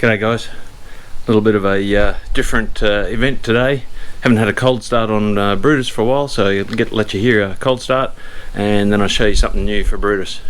G'day guys, a little bit of a different event today. Haven't had a cold start on BREWTUS for a while, so I'll let you hear a cold start and then I'll show you something new for BREWTUS.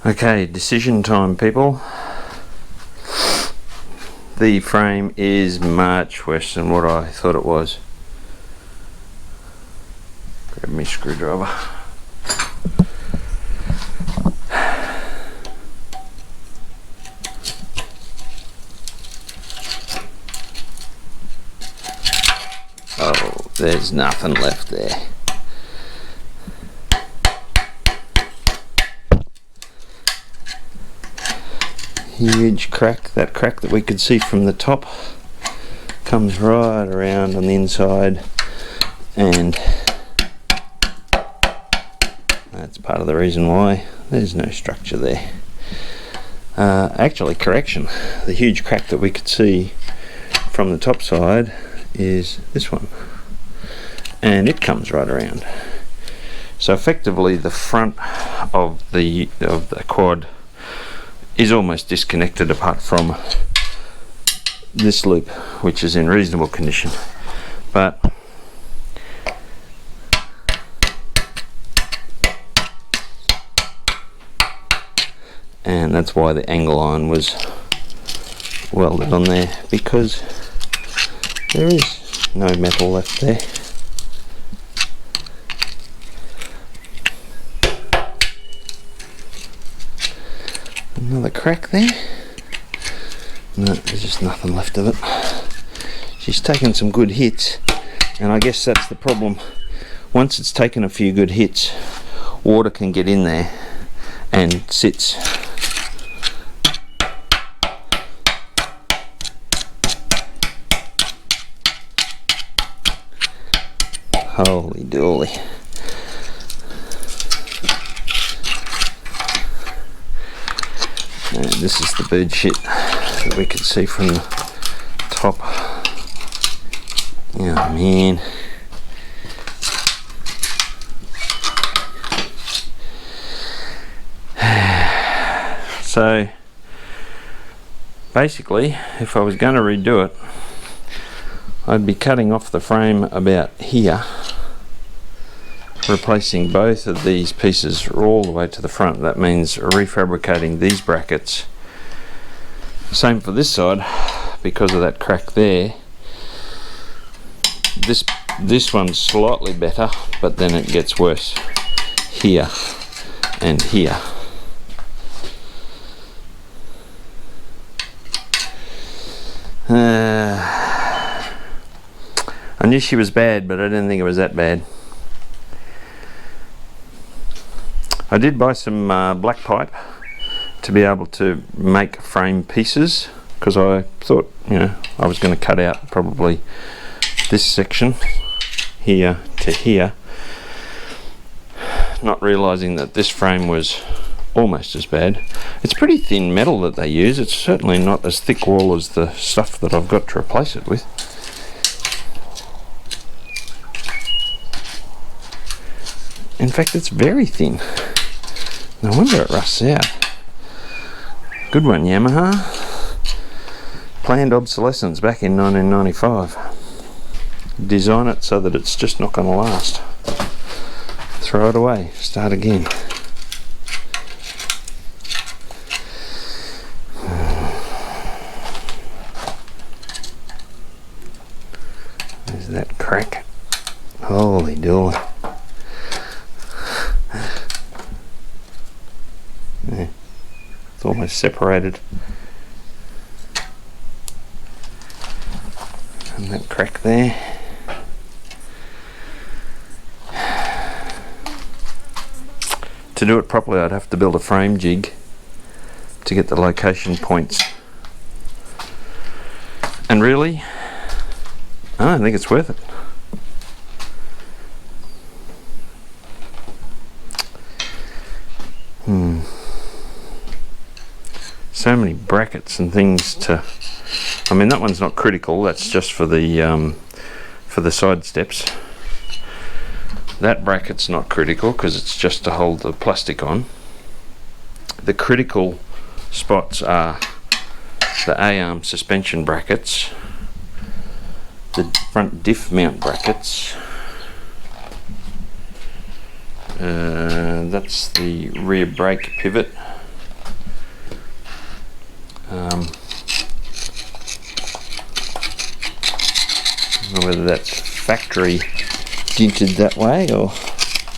Okay, decision time, people. The frame is much worse than what I thought it was. Grab my screwdriver. Oh, there's nothing left there. Huge crack. That crack that we could see from the top comes right around on the inside, and that's part of the reason why there's no structure there. Actually, correction, the huge crack that we could see from the top side is this one, and it comes right around. So effectively the front of the quad is almost disconnected apart from this loop, which is in reasonable condition, but and that's why the angle iron was welded on there, because there is no metal left there. Another crack there. No, there's just nothing left of it. She's taken some good hits, and I guess that's the problem. Once it's taken a few good hits, water can get in there and sits. Holy dooly. And this is the bird shit that we could see from the top. Oh man. So basically, if I was going to redo it, I'd be cutting off the frame about here, replacing both of these pieces all the way to the front. That means refabricating these brackets. Same for this side, because of that crack there. This one's slightly better, but then it gets worse here and here. I knew she was bad, but I didn't think it was that bad. I did buy some black pipe to be able to make frame pieces, because I thought, you know, I was going to cut out probably this section here to here, not realizing that this frame was almost as bad. It's pretty thin metal that they use. It's certainly not as thick wall as the stuff that I've got to replace it with. In fact, it's very thin. No wonder it rusts out. Good one, Yamaha. Planned obsolescence back in 1995. Design it so that it's just not going to last. Throw it away. Start again. There's that crack. Holy dooly. Yeah, it's almost separated. And that crack there. To do it properly, I'd have to build a frame jig to get the location points. And really, I don't think it's worth it. So many brackets and things to. I mean, that one's not critical. That's just for the side steps. That bracket's not critical because it's just to hold the plastic on. The critical spots are the A-arm suspension brackets, the front diff mount brackets. That's the rear brake pivot. I don't know whether that's factory dinted that way, or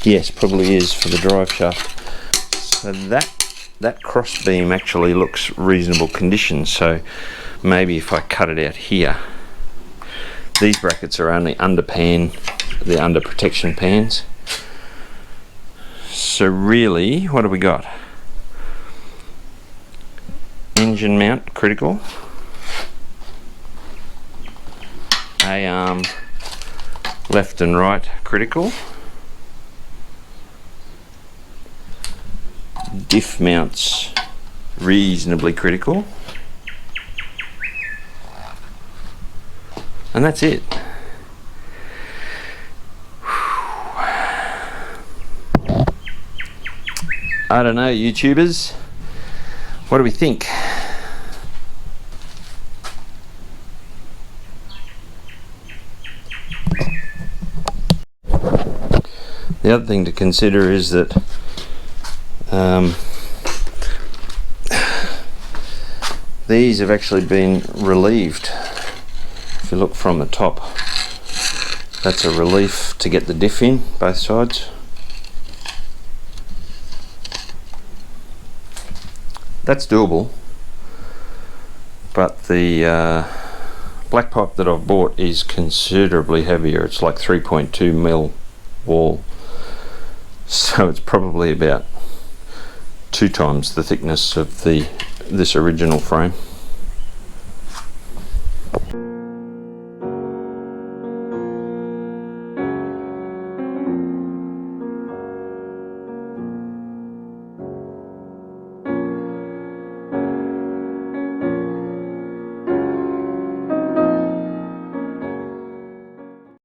yes, probably is for the drive shaft. So that cross beam actually looks reasonable condition, so maybe if I cut it out here. These brackets are only under pan, they're under protection pans. So really, what have we got? Engine mount critical, A-arm left and right critical, diff mounts reasonably critical, and that's it. I don't know, YouTubers, what do we think? The other thing to consider is that these have actually been relieved. If you look from the top, that's a relief to get the diff in both sides. That's doable, but the black pipe that I've bought is considerably heavier. It's like 3.2 mil wall, so it's probably about 2 times the thickness of this original frame.